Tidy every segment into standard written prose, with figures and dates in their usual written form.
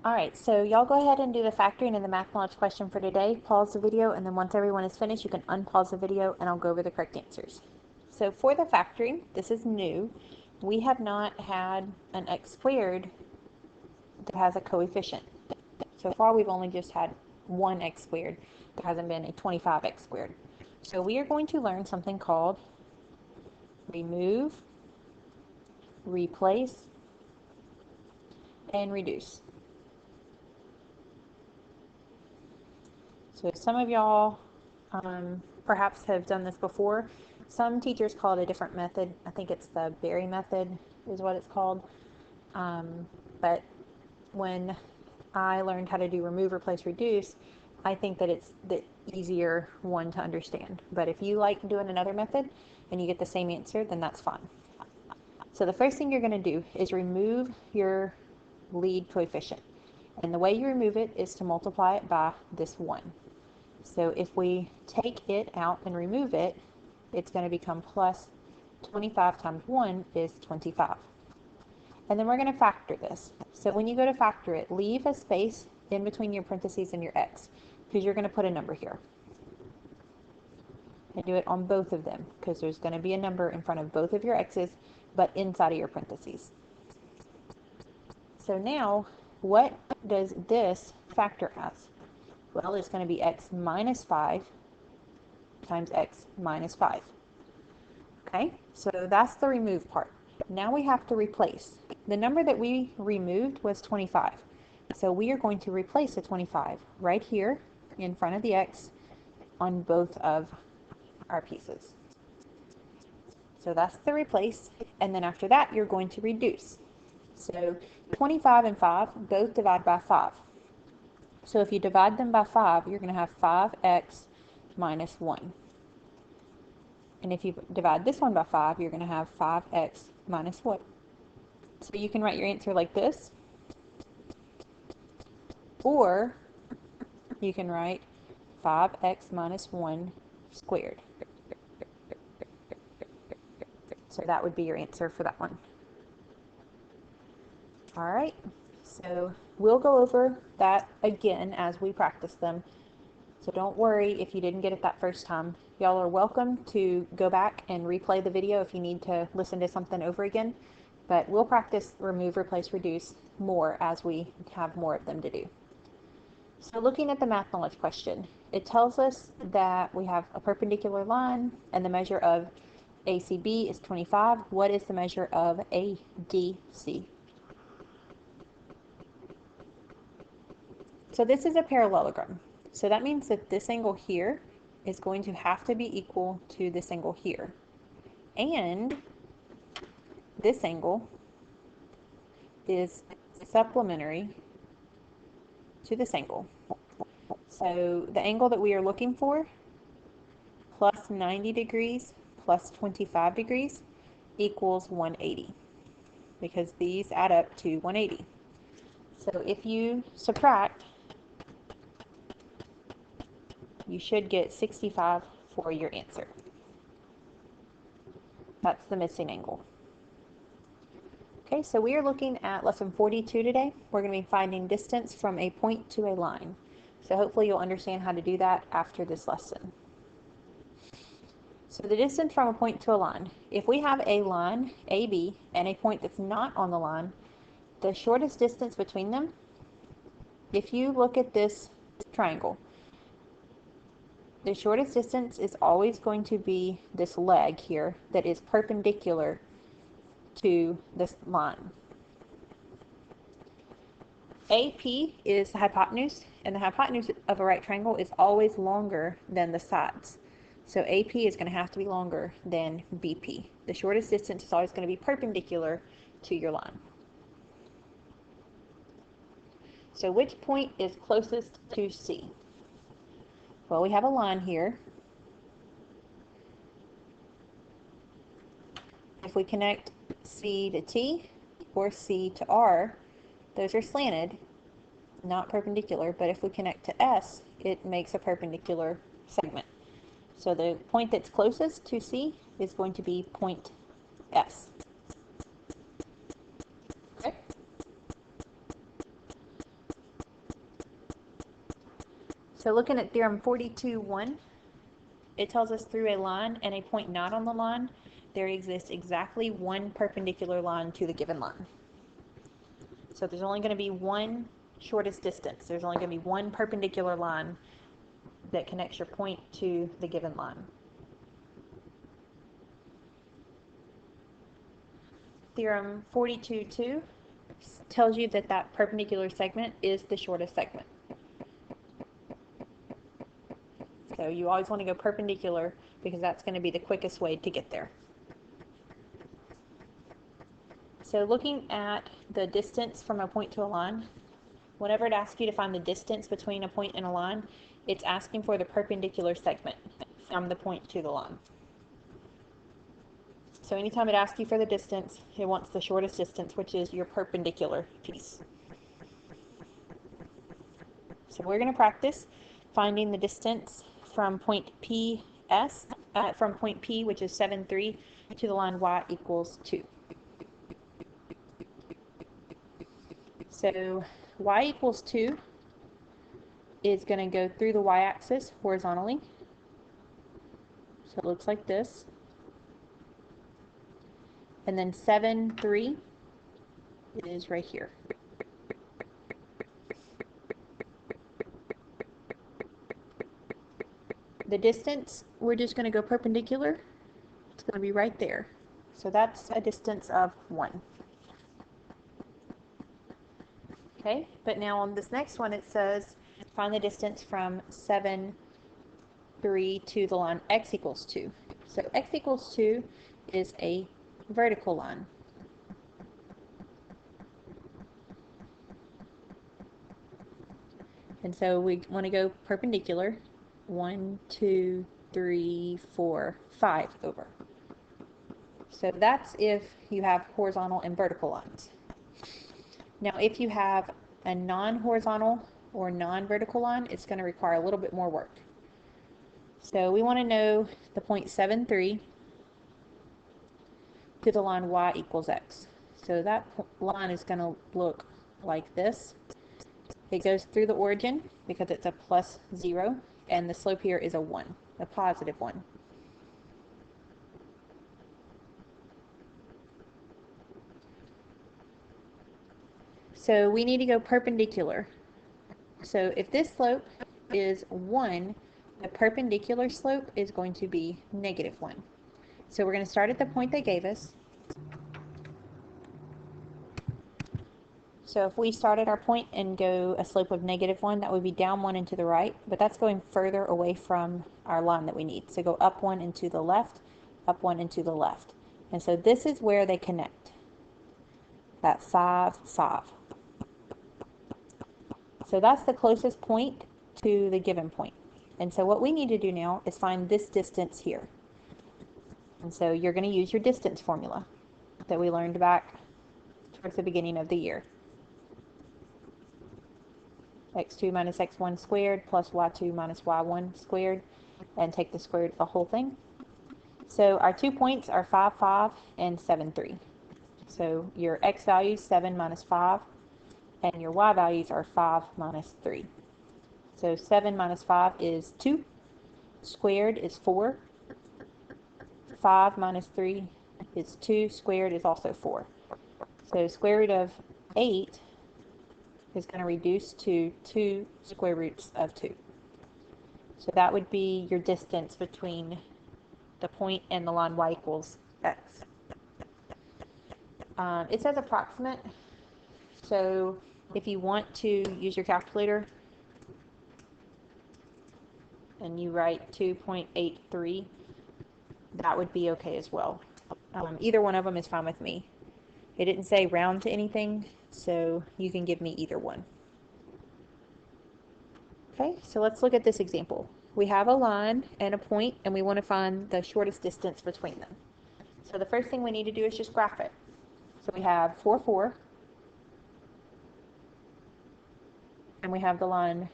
Alright, so y'all go ahead and do the factoring and the math knowledge question for today. Pause the video, and then once everyone is finished, you can unpause the video and I'll go over the correct answers. So for the factoring, this is new. We have not had an x squared that has a coefficient. So far we've only just had one x squared. There hasn't been a 25x squared. So we are going to learn something called remove, replace, and reduce. So some of y'all perhaps have done this before. Some teachers call it a different method. I think it's the Berry method is what it's called. But when I learned how to do remove, replace, reduce, I think that it's the easier one to understand. But if you like doing another method and you get the same answer, then that's fine. So the first thing you're going to do is remove your lead coefficient. And the way you remove it is to multiply it by this 1. So if we take it out and remove it, it's going to become plus 25 times 1 is 25. And then we're going to factor this. So when you go to factor it, leave a space in between your parentheses and your x, because you're going to put a number here. And do it on both of them, because there's going to be a number in front of both of your x's, but inside of your parentheses. So now, what does this factor as? Well, it's going to be x minus 5 times x minus 5. Okay, so that's the remove part. Now we have to replace. The number that we removed was 25. So we are going to replace the 25 right here in front of the x on both of our pieces. So that's the replace. And then after that, you're going to reduce. So 25 and 5 both divide by 5. So if you divide them by 5, you're going to have 5x minus 1. And if you divide this one by 5, you're going to have 5x minus what? So you can write your answer like this. Or you can write 5x minus 1 squared. So that would be your answer for that one. All right. So we'll go over that again as we practice them. So don't worry if you didn't get it that first time. Y'all are welcome to go back and replay the video if you need to listen to something over again. But we'll practice remove, replace, reduce more as we have more of them to do. So looking at the math knowledge question, it tells us that we have a perpendicular line and the measure of ACB is 25. What is the measure of ADC? So this is a parallelogram. So that means that this angle here is going to have to be equal to this angle here. And this angle is supplementary to this angle. So the angle that we are looking for, plus 90 degrees plus 25 degrees equals 180, because these add up to 180. So if you subtract, you should get 65 for your answer. That's the missing angle. Okay, so we are looking at lesson 42 today. We're going to be finding distance from a point to a line. So hopefully you'll understand how to do that after this lesson. So the distance from a point to a line. If we have a line, AB, and a point that's not on the line, the shortest distance between them, if you look at this triangle, the shortest distance is always going to be this leg here that is perpendicular to this line. AP is the hypotenuse, and the hypotenuse of a right triangle is always longer than the sides. So AP is going to have to be longer than BP. The shortest distance is always going to be perpendicular to your line. So which point is closest to C? Well, we have a line here. If we connect C to T or C to R, those are slanted, not perpendicular, but if we connect to S, it makes a perpendicular segment. So the point that's closest to C is going to be point S. Okay? So looking at theorem 42.1, it tells us through a line and a point not on the line, there exists exactly one perpendicular line to the given line. So there's only going to be one shortest distance. There's only going to be one perpendicular line that connects your point to the given line. Theorem 42.2 tells you that that perpendicular segment is the shortest segment. So you always want to go perpendicular because that's going to be the quickest way to get there. So looking at the distance from a point to a line, whenever it asks you to find the distance between a point and a line, it's asking for the perpendicular segment from the point to the line. So anytime it asks you for the distance, it wants the shortest distance, which is your perpendicular piece. So we're going to practice finding the distance from point P, which is 7, 3, to the line y equals 2. So y equals 2 is going to go through the y-axis horizontally. So it looks like this. And then 7, 3 is right here. The distance, we're just going to go perpendicular. It's going to be right there. So that's a distance of 1. Okay, but now on this next one it says find the distance from 7, 3 to the line x equals 2. So x equals 2 is a vertical line. And so we want to go perpendicular. 1, 2, 3, 4, 5 over. So that's if you have horizontal and vertical lines. Now if you have a non-horizontal or non-vertical line, it's going to require a little bit more work. So we want to know the point 7, 3 to the line y equals x. So that line is going to look like this. It goes through the origin because it's a plus 0, and the slope here is a 1, a positive 1. So we need to go perpendicular. So if this slope is 1, the perpendicular slope is going to be negative 1. So we're going to start at the point they gave us. So if we start at our point and go a slope of negative 1, that would be down 1 and to the right, but that's going further away from our line that we need. So go up 1 and to the left, up 1 and to the left. And so this is where they connect. That 5, 5. So that's the closest point to the given point. And so what we need to do now is find this distance here. And so you're going to use your distance formula that we learned back towards the beginning of the year. x2 minus x1 squared plus y2 minus y1 squared, and take the square root of the whole thing. So our 2 points are 5, 5 and 7, 3. So your x values 7 minus 5, and your y values are 5 minus 3. So 7 minus 5 is 2, squared is 4, 5 minus 3 is 2, squared is also 4. So square root of 8 is going to reduce to 2 square roots of 2. So that would be your distance between the point and the line y equals x. It says approximate, so if you want to use your calculator and you write 2.83, that would be okay as well. Either one of them is fine with me. It didn't say round to anything, so you can give me either one. Okay, so let's look at this example. We have a line and a point, and we want to find the shortest distance between them. So the first thing we need to do is just graph it. So we have 4, 4, and we have the line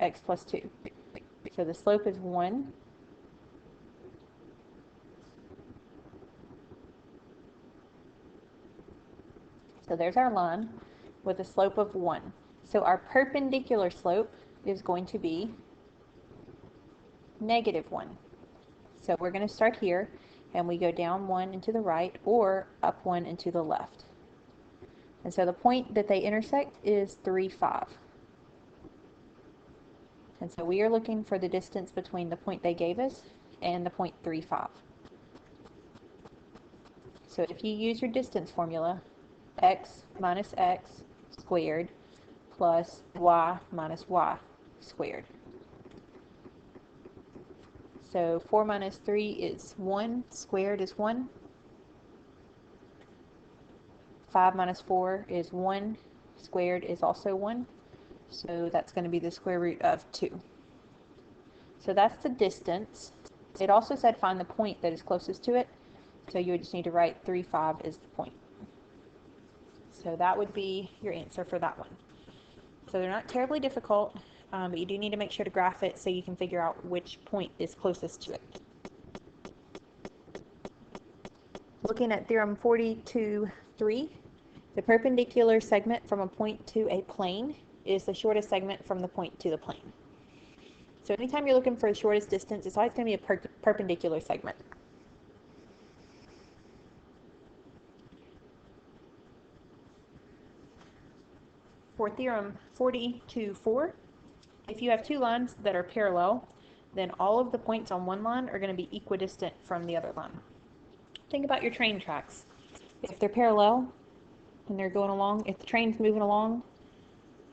x plus 2. So the slope is 1. So there's our line with a slope of 1. So our perpendicular slope is going to be negative 1. So we're going to start here, and we go down 1 and to the right, or up 1 and to the left. And so the point that they intersect is 3, 5. And so we are looking for the distance between the point they gave us and the point 3, 5. So if you use your distance formula, x minus x squared plus y minus y squared. So 4 minus 3 is 1, squared is 1. 5 minus 4 is 1, squared is also 1. So that's going to be the square root of 2. So that's the distance. It also said find the point that is closest to it. So you would just need to write 3, 5 is the point. So that would be your answer for that one. So they're not terribly difficult, but you do need to make sure to graph it so you can figure out which point is closest to it. Looking at theorem 42.3, the perpendicular segment from a point to a plane is the shortest segment from the point to the plane. So anytime you're looking for the shortest distance, it's always going to be a perpendicular segment. For theorem 42.4, if you have two lines that are parallel, then all of the points on one line are going to be equidistant from the other line. Think about your train tracks. If they're parallel and they're going along, if the train's moving along,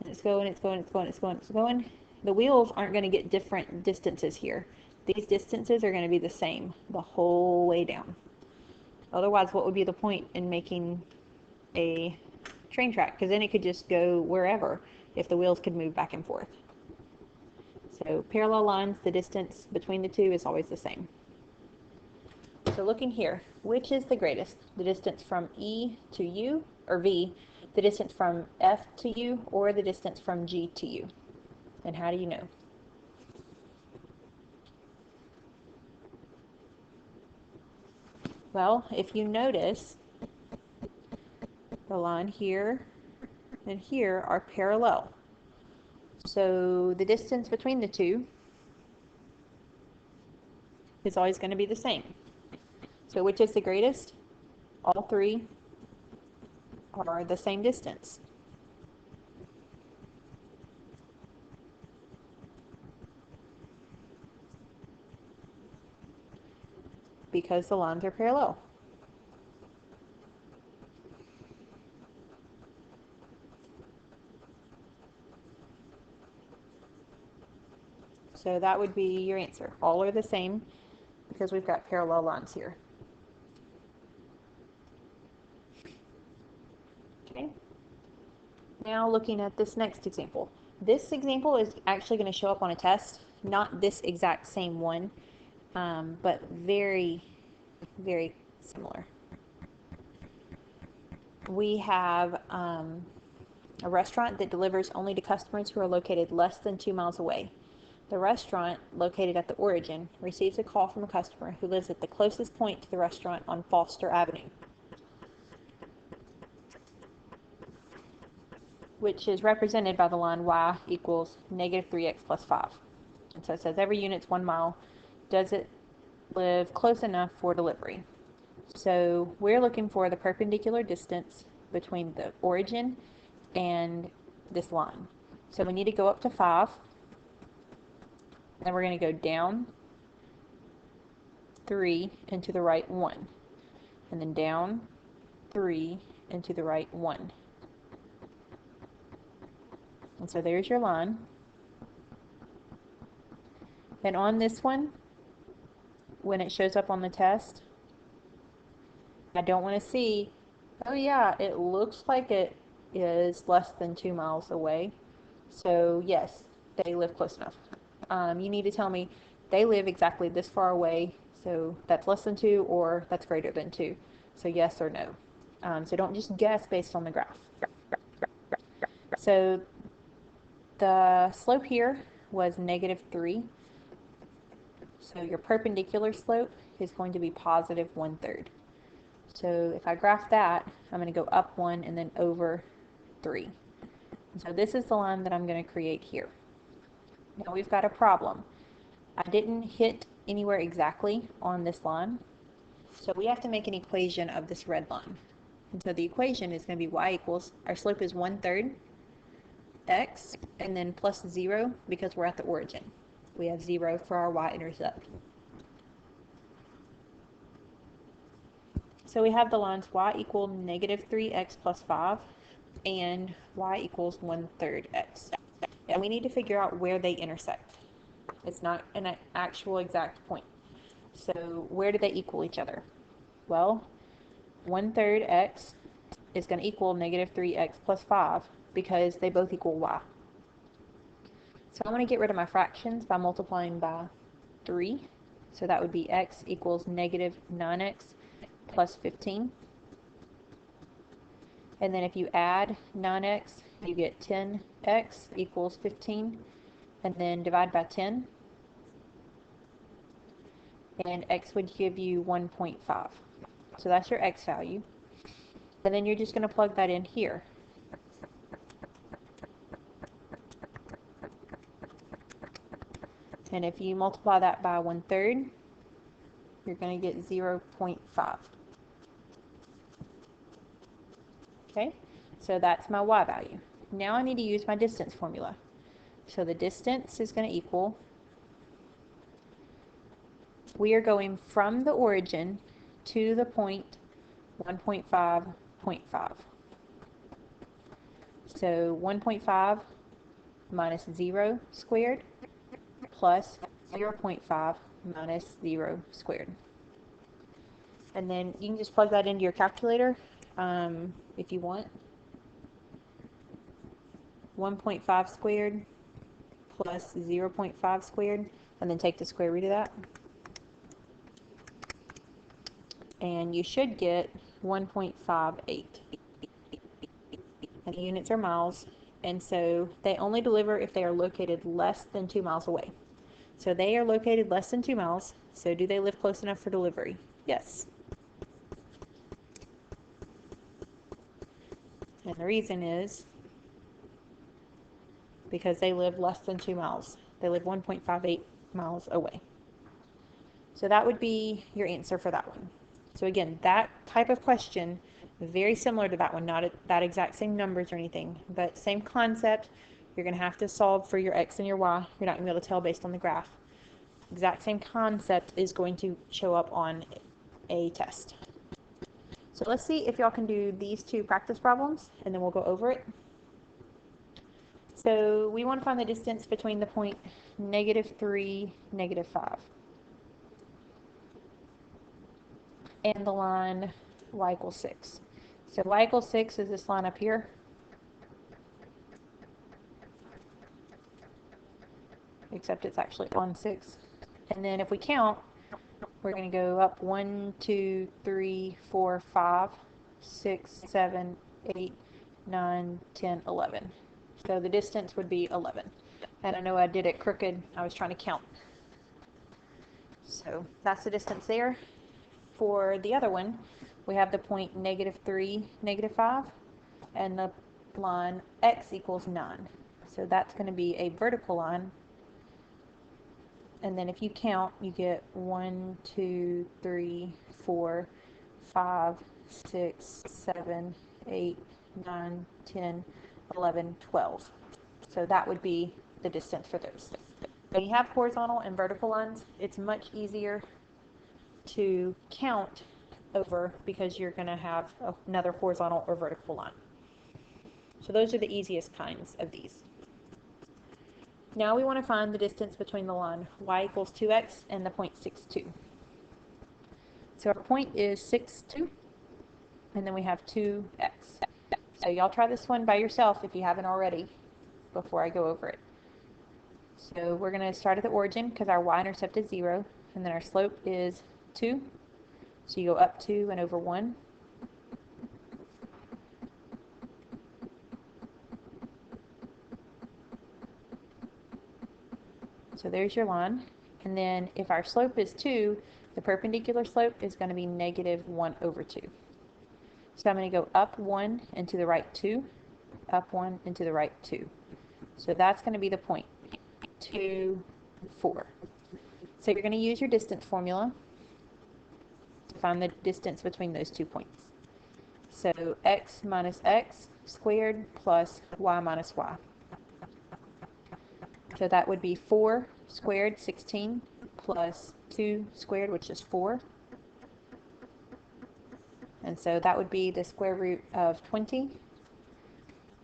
and it's going, the wheels aren't going to get different distances here. These distances are going to be the same the whole way down. Otherwise, what would be the point in making a train track? Because then it could just go wherever if the wheels could move back and forth. So parallel lines, the distance between the two is always the same. So looking here, which is the greatest? The distance from E to U, or V, the distance from F to U, or the distance from G to U? And how do you know? Well, if you notice, the line here and here are parallel. So the distance between the two is always going to be the same. So which is the greatest? All three are the same distance. Because the lines are parallel. So that would be your answer. All are the same because we've got parallel lines here. Okay. Now looking at this next example. This example is actually going to show up on a test. Not this exact same one, but very, very similar. We have a restaurant that delivers only to customers who are located less than 2 miles away. The restaurant, located at the origin, receives a call from a customer who lives at the closest point to the restaurant on Foster Avenue, which is represented by the line y equals negative 3x plus 5. And so it says every unit's 1 mile. Does it live close enough for delivery? So we're looking for the perpendicular distance between the origin and this line. So we need to go up to 5. Then we're going to go down 3 and to the right 1. And then down 3 and to the right 1. And so there's your line. And on this one, when it shows up on the test, I don't want to see, oh yeah, it looks like it is less than 2 miles away. So yes, they live close enough. You need to tell me they live exactly this far away, so that's less than 2 or that's greater than 2. So yes or no. So don't just guess based on the graph. So the slope here was negative 3. So your perpendicular slope is going to be positive 1/3. So if I graph that, I'm going to go up 1 and then over 3. And so this is the line that I'm going to create here. Now we've got a problem. I didn't hit anywhere exactly on this line, so we have to make an equation of this red line. And so the equation is going to be y equals, our slope is 1/3 x, and then plus 0 because we're at the origin. We have 0 for our y-intercept. So we have the lines y equal -3x plus 5 and y equals 1/3 x. And we need to figure out where they intersect. It's not an actual exact point. So where do they equal each other? Well, 1/3 x is going to equal -3x plus 5 because they both equal y. So I'm going to get rid of my fractions by multiplying by 3. So that would be x equals -9x plus 15. And then if you add 9x, you get 10x equals 15. And then divide by 10. And x would give you 1.5. So that's your x value. And then you're just going to plug that in here. And if you multiply that by 1/3, you're going to get 0.5. Okay, so that's my y value. Now I need to use my distance formula. So the distance is going to equal, we are going from the origin to the point 1.5, 0.5. So 1.5 minus 0 squared plus 0.5 minus 0 squared. And then you can just plug that into your calculator if you want. 1.5 squared plus 0.5 squared, and then take the square root of that. And you should get 1.58. And the units are miles, and so they only deliver if they are located less than 2 miles away. So they are located less than 2 miles, so do they live close enough for delivery? Yes. And the reason is because they live less than 2 miles. They live 1.58 miles away. So that would be your answer for that one. So again, that type of question, very similar to that one, not that exact same numbers or anything, but same concept. You're going to have to solve for your x and your y. You're not going to be able to tell based on the graph. Exact same concept is going to show up on a test. So let's see if y'all can do these two practice problems, and then we'll go over it. So we want to find the distance between the point -3, -5. And the line y equals 6. So y equals 6 is this line up here. Except it's actually on 6. And then if we count, we're going to go up 1, 2, 3, 4, 5, 6, 7, 8, 9, 10, 11. So the distance would be 11. And I know I did it crooked. I was trying to count. So that's the distance there. For the other one, we have the point -3, -5, and the line x equals 9. So that's going to be a vertical line. And then if you count, you get 1, 2, 3, 4, 5, 6, 7, 8, 9, 10, 11, 12. So that would be the distance for those. When you have horizontal and vertical lines, it's much easier to count over because you're going to have another horizontal or vertical line. So those are the easiest kinds of these. Now we want to find the distance between the line y equals 2x and the point 6, 2. So our point is 6, 2, and then we have 2x. So y'all try this one by yourself if you haven't already before I go over it. So we're going to start at the origin because our y-intercept is 0, and then our slope is 2. So you go up 2 and over 1. So there's your line. And then if our slope is 2, the perpendicular slope is going to be -1/2. So I'm going to go up 1 and to the right 2, up 1 and to the right 2. So that's going to be the point, 2, 4. So you're going to use your distance formula to find the distance between those 2 points. So x minus x squared plus y minus y. So that would be 4 squared, 16, plus 2 squared, which is 4. And so that would be the square root of 20,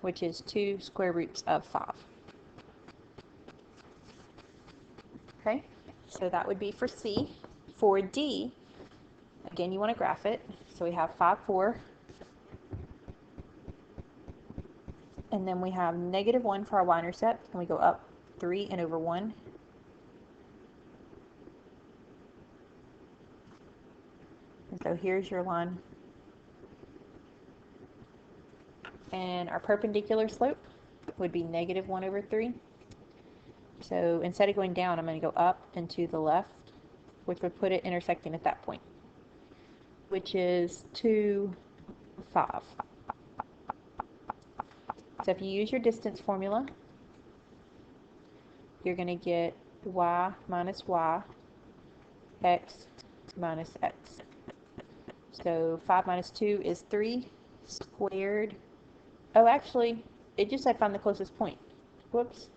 which is 2 square roots of 5. Okay, so that would be for C. For D, again, you want to graph it. So we have 5, 4. And then we have negative 1 for our y-intercept, and we go up 3 and over 1. And so here's your line. And our perpendicular slope would be negative 1 over 3. So instead of going down, I'm going to go up and to the left, which would put it intersecting at that point, which is 2, 5. So if you use your distance formula, you're going to get y minus y, x minus x. So 5 minus 2 is 3 squared. Oh, actually, it just said find the closest point. Whoops.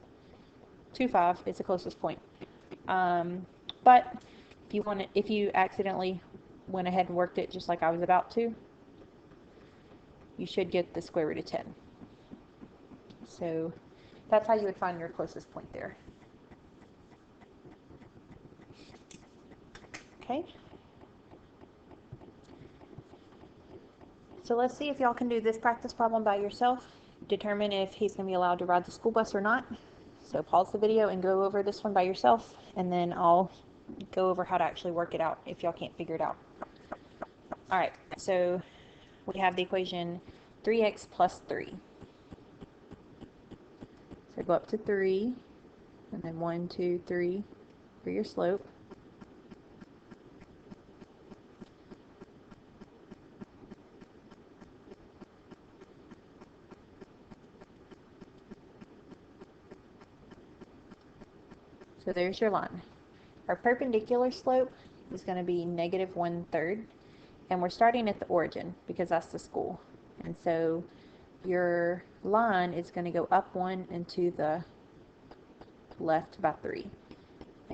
2, 5 is the closest point. But if you accidentally went ahead and worked it just like I was about to, you should get the square root of 10. So that's how you would find your closest point there. Okay. So let's see if y'all can do this practice problem by yourself. Determine if he's going to be allowed to ride the school bus or not. So pause the video and go over this one by yourself, and then I'll go over how to actually work it out if y'all can't figure it out. Alright, so we have the equation 3x plus 3. So go up to 3, and then 1, 2, 3 for your slope. So there's your line. Our perpendicular slope is going to be negative 1/3, and we're starting at the origin because that's the school. And so your line is going to go up 1 and to the left by 3.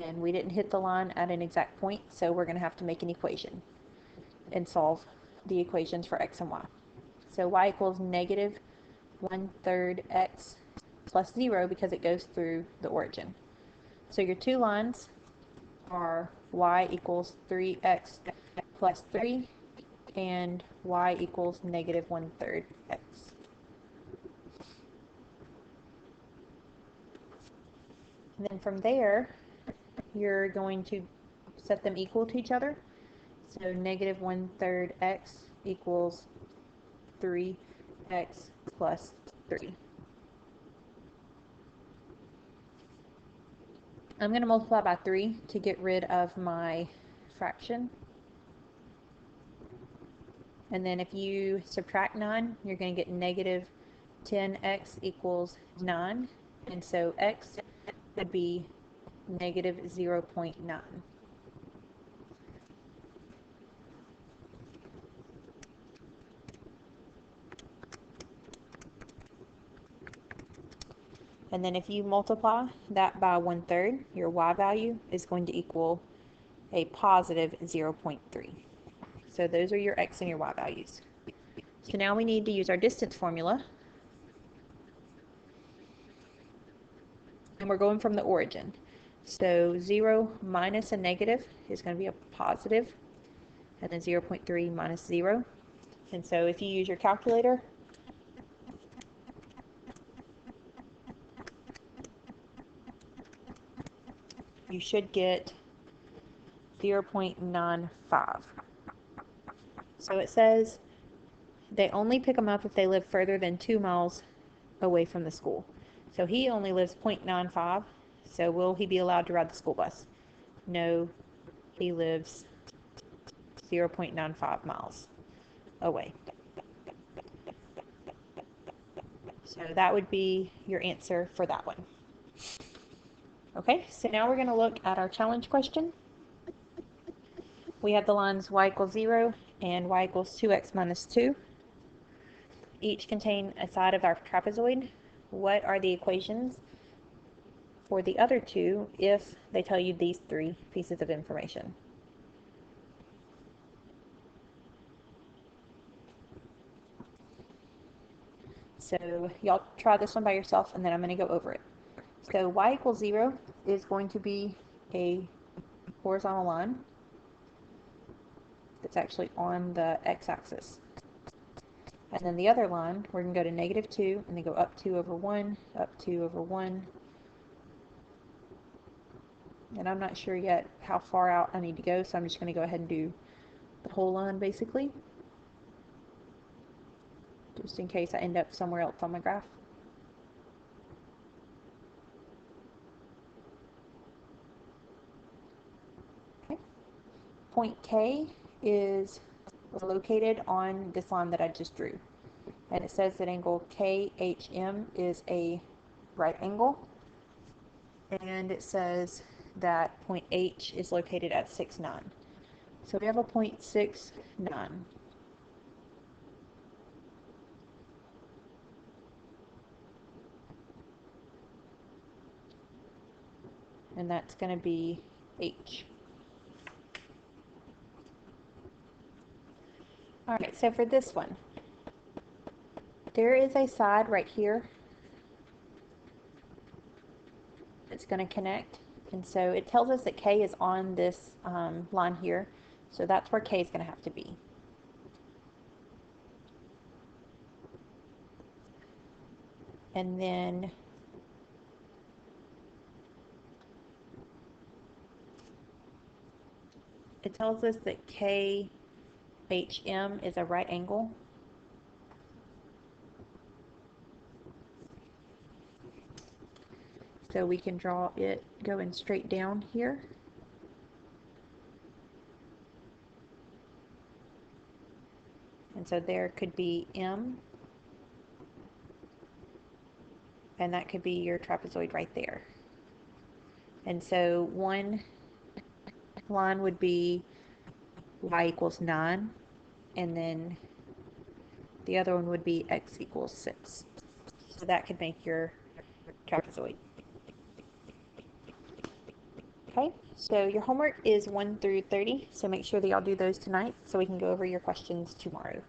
And we didn't hit the line at an exact point, so we're going to have to make an equation and solve the equations for x and y. So y equals negative 1/3 x plus 0 because it goes through the origin. So your two lines are y equals 3x plus 3 and y equals negative 1/3 x. And then from there, you're going to set them equal to each other. So negative 1/3 x equals 3x plus 3. I'm going to multiply by 3 to get rid of my fraction. And then if you subtract 9, you're going to get negative 10x equals 9. And so x would be negative 0.9. And then if you multiply that by 1/3, your y value is going to equal a positive 0.3. So those are your x and your y values. So now we need to use our distance formula. And we're going from the origin. So 0 minus a negative is going to be a positive, and then 0.3 minus 0. And so if you use your calculator, you should get 0.95. So it says they only pick them up if they live further than 2 miles away from the school. So he only lives 0.95. So will he be allowed to ride the school bus? No, he lives 0.95 miles away. So that would be your answer for that one. Okay, so now we're going to look at our challenge question. We have the lines y equals 0 and y equals 2x minus 2. Each contain a side of our trapezoid. What are the equations for the other two if they tell you these three pieces of information? So y'all try this one by yourself, and then I'm going to go over it. So y equals 0 is going to be a horizontal line that's actually on the x-axis. And then the other line, we're going to go to negative 2, and then go up 2 over 1, up 2 over 1. And I'm not sure yet how far out I need to go, so I'm just going to go ahead and do the whole line, basically, just in case I end up somewhere else on my graph. Okay. Point K is located on this line that I just drew. And it says that angle KHM is a right angle. And it says that point H is located at 6, 9. So we have a point 6, 9. And that's going to be H. Alright, so for this one, there is a side right here that's going to connect. And so it tells us that K is on this line here. So that's where K is going to have to be. And then it tells us that KHM is a right angle. So we can draw it going straight down here. And so there could be M. And that could be your trapezoid right there. And so one line would be y equals 9. And then the other one would be x equals 6. So that could make your trapezoid. Okay, so your homework is 1 through 30, so make sure that y'all do those tonight so we can go over your questions tomorrow.